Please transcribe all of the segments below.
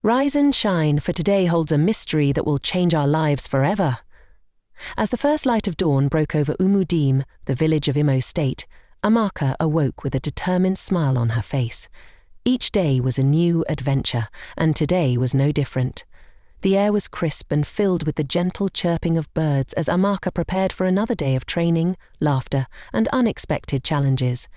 Rise and shine, for today holds a mystery that will change our lives forever. As the first light of dawn broke over Umudim, the village of Imo State, Amaka awoke with a determined smile on her face. Each day was a new adventure, and today was no different. The air was crisp and filled with the gentle chirping of birds as Amaka prepared for another day of training, laughter, and unexpected challenges.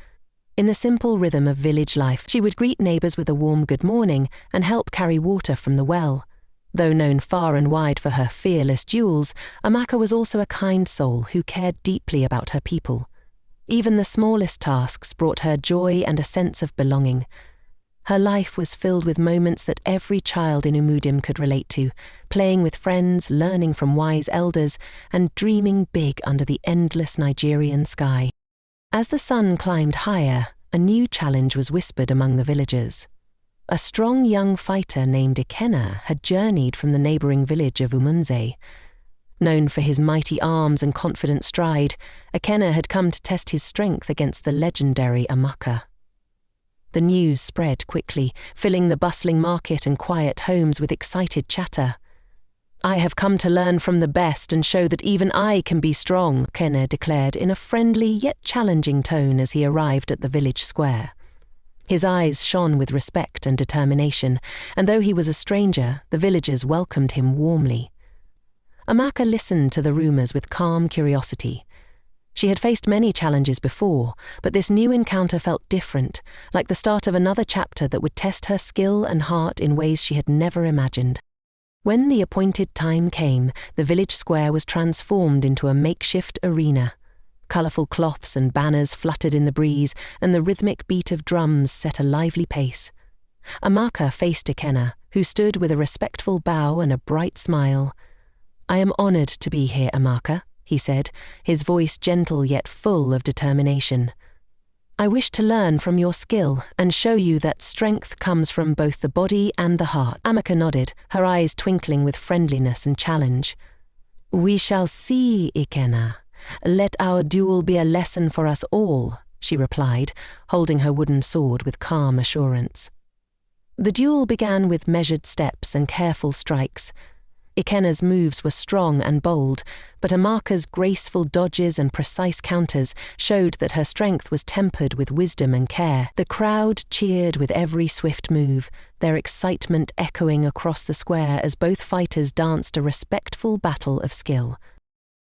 In the simple rhythm of village life, she would greet neighbours with a warm good morning and help carry water from the well. Though known far and wide for her fearless duels, Amaka was also a kind soul who cared deeply about her people. Even the smallest tasks brought her joy and a sense of belonging. Her life was filled with moments that every child in Umudim could relate to, playing with friends, learning from wise elders, and dreaming big under the endless Nigerian sky. As the sun climbed higher, a new challenge was whispered among the villagers. A strong young fighter named Ikenna had journeyed from the neighbouring village of Umudim. Known for his mighty arms and confident stride, Ikenna had come to test his strength against the legendary Amaka. The news spread quickly, filling the bustling market and quiet homes with excited chatter. "I have come to learn from the best and show that even I can be strong," Ikenna declared in a friendly yet challenging tone as he arrived at the village square. His eyes shone with respect and determination, and though he was a stranger, the villagers welcomed him warmly. Amaka listened to the rumours with calm curiosity. She had faced many challenges before, but this new encounter felt different, like the start of another chapter that would test her skill and heart in ways she had never imagined. When the appointed time came, the village square was transformed into a makeshift arena. Colourful cloths and banners fluttered in the breeze, and the rhythmic beat of drums set a lively pace. Amaka faced Ikenna, who stood with a respectful bow and a bright smile. "I am honoured to be here, Amaka," he said, his voice gentle yet full of determination. "I wish to learn from your skill and show you that strength comes from both the body and the heart." Amaka nodded, her eyes twinkling with friendliness and challenge. "We shall see, Ikenna. Let our duel be a lesson for us all," she replied, holding her wooden sword with calm assurance. The duel began with measured steps and careful strikes. Ikenna's moves were strong and bold, but Amaka's graceful dodges and precise counters showed that her strength was tempered with wisdom and care. The crowd cheered with every swift move, their excitement echoing across the square as both fighters danced a respectful battle of skill.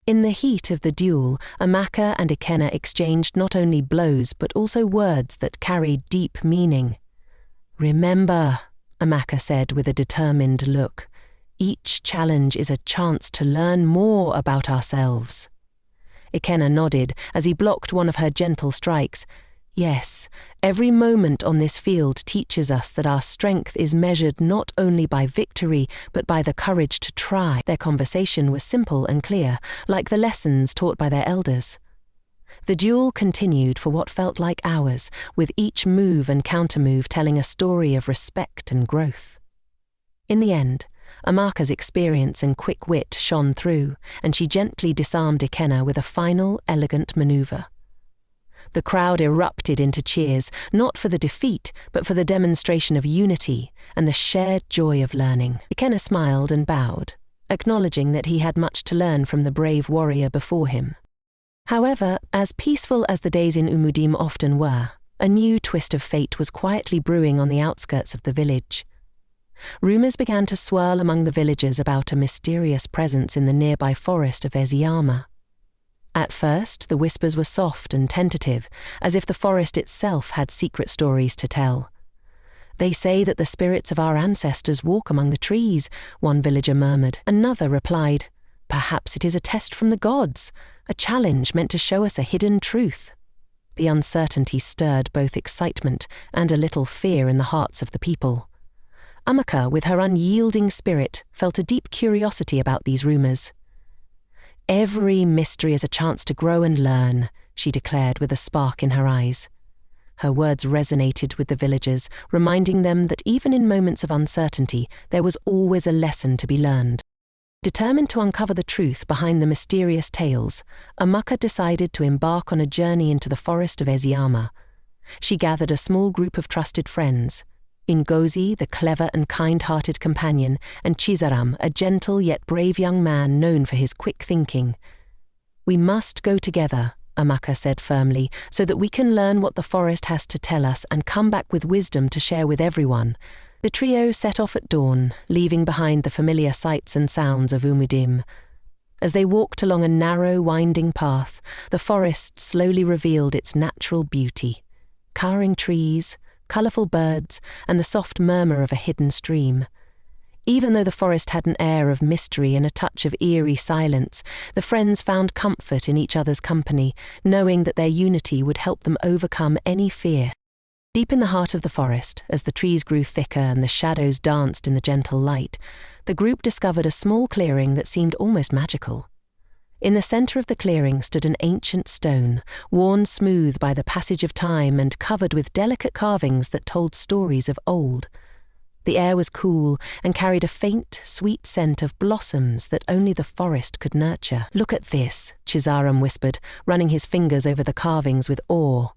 In the heat of the duel, Amaka and Ikenna exchanged not only blows but also words that carried deep meaning. "Remember," Amaka said with a determined look, "each challenge is a chance to learn more about ourselves." Ikenna nodded as he blocked one of her gentle strikes. "Yes, every moment on this field teaches us that our strength is measured not only by victory but by the courage to try." Their conversation was simple and clear, like the lessons taught by their elders. The duel continued for what felt like hours, with each move and countermove telling a story of respect and growth. In the end, Amaka's experience and quick wit shone through, and she gently disarmed Ikenna with a final, elegant maneuver. The crowd erupted into cheers, not for the defeat, but for the demonstration of unity and the shared joy of learning. Ikenna smiled and bowed, acknowledging that he had much to learn from the brave warrior before him. However, as peaceful as the days in Umudim often were, a new twist of fate was quietly brewing on the outskirts of the village. Rumours began to swirl among the villagers about a mysterious presence in the nearby forest of Eziyama. At first, the whispers were soft and tentative, as if the forest itself had secret stories to tell. "They say that the spirits of our ancestors walk among the trees," one villager murmured. Another replied, "Perhaps it is a test from the gods, a challenge meant to show us a hidden truth." The uncertainty stirred both excitement and a little fear in the hearts of the people. Amaka, with her unyielding spirit, felt a deep curiosity about these rumours. "Every mystery is a chance to grow and learn," she declared with a spark in her eyes. Her words resonated with the villagers, reminding them that even in moments of uncertainty, there was always a lesson to be learned. Determined to uncover the truth behind the mysterious tales, Amaka decided to embark on a journey into the forest of Eziyama. She gathered a small group of trusted friends. Ngozi, the clever and kind-hearted companion, and Chizaram, a gentle yet brave young man known for his quick thinking. "We must go together," Amaka said firmly, "so that we can learn what the forest has to tell us and come back with wisdom to share with everyone." The trio set off at dawn, leaving behind the familiar sights and sounds of Umudim. As they walked along a narrow, winding path, the forest slowly revealed its natural beauty. Towering trees, colourful birds, and the soft murmur of a hidden stream. Even though the forest had an air of mystery and a touch of eerie silence, the friends found comfort in each other's company, knowing that their unity would help them overcome any fear. Deep in the heart of the forest, as the trees grew thicker and the shadows danced in the gentle light, the group discovered a small clearing that seemed almost magical. In the centre of the clearing stood an ancient stone, worn smooth by the passage of time and covered with delicate carvings that told stories of old. The air was cool and carried a faint, sweet scent of blossoms that only the forest could nurture. "Look at this," Chizaram whispered, running his fingers over the carvings with awe.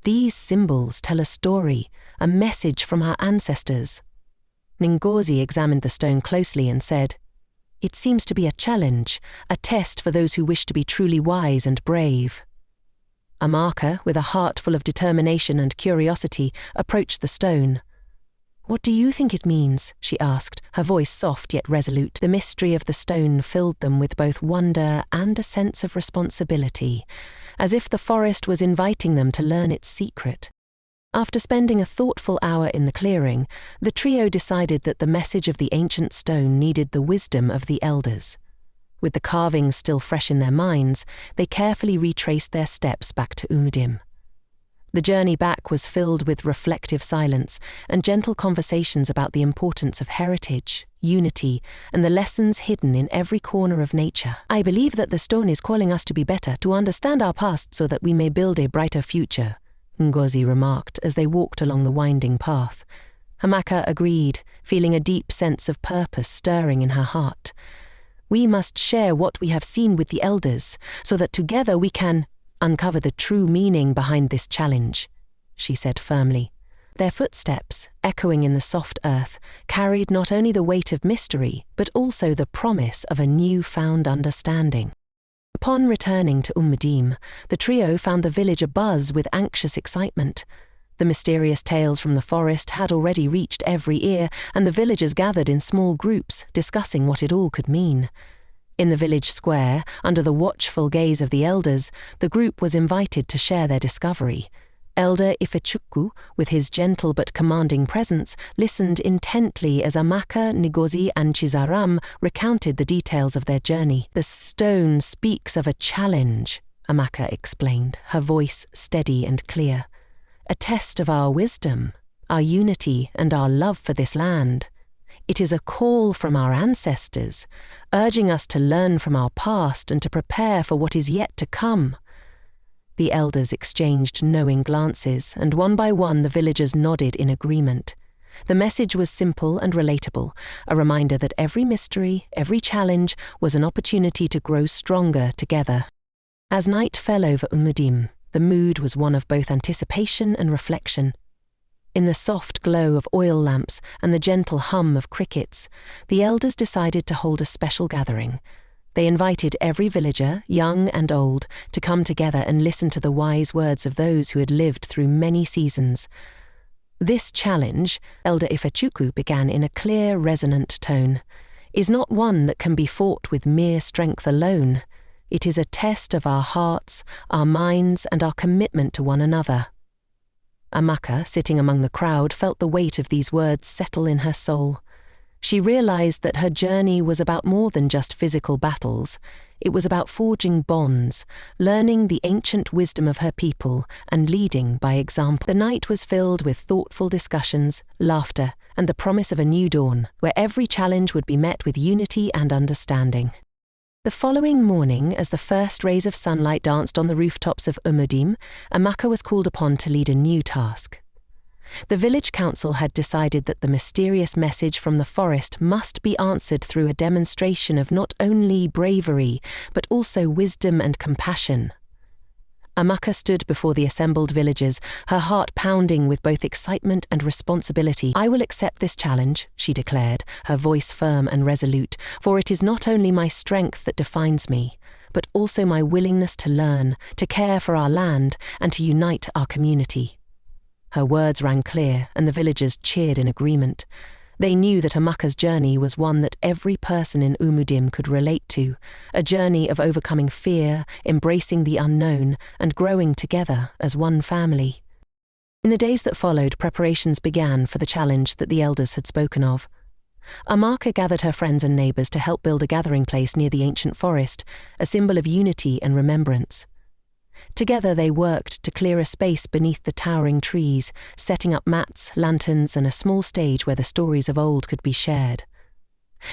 "These symbols tell a story, a message from our ancestors." Ngozi examined the stone closely and said, "It seems to be a challenge, a test for those who wish to be truly wise and brave." Amaka, with a heart full of determination and curiosity, approached the stone. "What do you think it means?" she asked, her voice soft yet resolute. The mystery of the stone filled them with both wonder and a sense of responsibility, as if the forest was inviting them to learn its secret. After spending a thoughtful hour in the clearing, the trio decided that the message of the ancient stone needed the wisdom of the elders. With the carvings still fresh in their minds, they carefully retraced their steps back to Umudim. The journey back was filled with reflective silence and gentle conversations about the importance of heritage, unity, and the lessons hidden in every corner of nature. "I believe that the stone is calling us to be better, to understand our past so that we may build a brighter future," Ngozi remarked as they walked along the winding path. Amaka agreed, feeling a deep sense of purpose stirring in her heart. "We must share what we have seen with the elders, so that together we can uncover the true meaning behind this challenge," she said firmly. Their footsteps, echoing in the soft earth, carried not only the weight of mystery, but also the promise of a new-found understanding. Upon returning to Umudim, the trio found the village abuzz with anxious excitement. The mysterious tales from the forest had already reached every ear, and the villagers gathered in small groups, discussing what it all could mean. In the village square, under the watchful gaze of the elders, the group was invited to share their discovery. Elder Ifechukwu, with his gentle but commanding presence, listened intently as Amaka, Ngozi, and Chizaram recounted the details of their journey. "The stone speaks of a challenge," Amaka explained, her voice steady and clear. "A test of our wisdom, our unity, and our love for this land. It is a call from our ancestors, urging us to learn from our past and to prepare for what is yet to come." The elders exchanged knowing glances, and one by one the villagers nodded in agreement. The message was simple and relatable, a reminder that every mystery, every challenge, was an opportunity to grow stronger together. As night fell over Umudim, the mood was one of both anticipation and reflection. In the soft glow of oil lamps and the gentle hum of crickets, the elders decided to hold a special gathering. They invited every villager, young and old, to come together and listen to the wise words of those who had lived through many seasons. "This challenge," Elder Ifechukwu began in a clear, resonant tone, "is not one that can be fought with mere strength alone. It is a test of our hearts, our minds, and our commitment to one another." Amaka, sitting among the crowd, felt the weight of these words settle in her soul. She realized that her journey was about more than just physical battles. It was about forging bonds, learning the ancient wisdom of her people, and leading by example. The night was filled with thoughtful discussions, laughter, and the promise of a new dawn, where every challenge would be met with unity and understanding. The following morning, as the first rays of sunlight danced on the rooftops of Umudim, Amaka was called upon to lead a new task. The village council had decided that the mysterious message from the forest must be answered through a demonstration of not only bravery, but also wisdom and compassion. Amaka stood before the assembled villagers, her heart pounding with both excitement and responsibility. "I will accept this challenge," she declared, her voice firm and resolute, "for it is not only my strength that defines me, but also my willingness to learn, to care for our land, and to unite our community." Her words rang clear, and the villagers cheered in agreement. They knew that Amaka's journey was one that every person in Umudim could relate to, a journey of overcoming fear, embracing the unknown, and growing together as one family. In the days that followed, preparations began for the challenge that the elders had spoken of. Amaka gathered her friends and neighbours to help build a gathering place near the ancient forest, a symbol of unity and remembrance. Together they worked to clear a space beneath the towering trees, setting up mats, lanterns, and a small stage where the stories of old could be shared.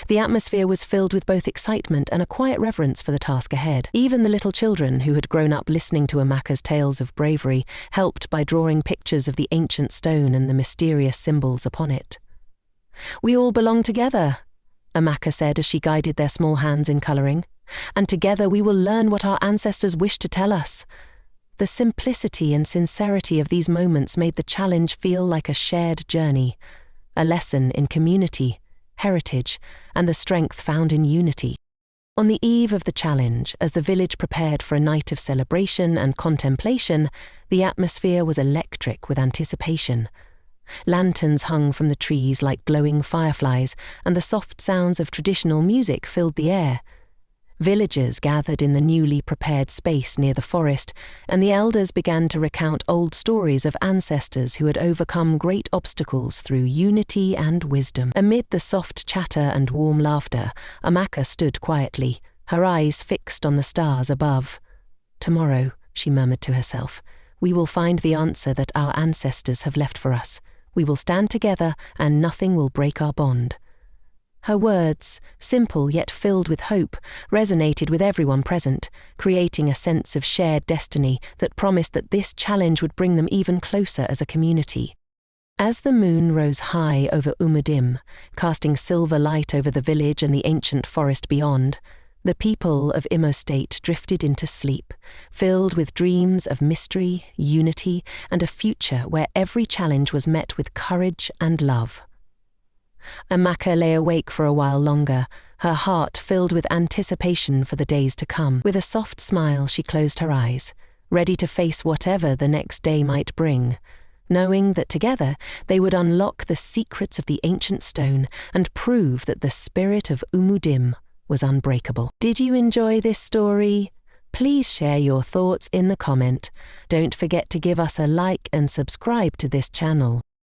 The atmosphere was filled with both excitement and a quiet reverence for the task ahead. Even the little children, who had grown up listening to Amaka's tales of bravery, helped by drawing pictures of the ancient stone and the mysterious symbols upon it. "We all belong together," Amaka said as she guided their small hands in colouring, "and together we will learn what our ancestors wished to tell us." The simplicity and sincerity of these moments made the challenge feel like a shared journey, a lesson in community, heritage, and the strength found in unity. On the eve of the challenge, as the village prepared for a night of celebration and contemplation, the atmosphere was electric with anticipation. Lanterns hung from the trees like glowing fireflies, and the soft sounds of traditional music filled the air. Villagers gathered in the newly prepared space near the forest, and the elders began to recount old stories of ancestors who had overcome great obstacles through unity and wisdom. Amid the soft chatter and warm laughter, Amaka stood quietly, her eyes fixed on the stars above. "Tomorrow," she murmured to herself, "we will find the answer that our ancestors have left for us. We will stand together, and nothing will break our bond." Her words, simple yet filled with hope, resonated with everyone present, creating a sense of shared destiny that promised that this challenge would bring them even closer as a community. As the moon rose high over Umudim, casting silver light over the village and the ancient forest beyond, the people of Imo State drifted into sleep, filled with dreams of mystery, unity, and a future where every challenge was met with courage and love. Amaka lay awake for a while longer, her heart filled with anticipation for the days to come. With a soft smile, she closed her eyes, ready to face whatever the next day might bring, knowing that together they would unlock the secrets of the ancient stone and prove that the spirit of Umudim was unbreakable. Did you enjoy this story? Please share your thoughts in the comment. Don't forget to give us a like and subscribe to this channel.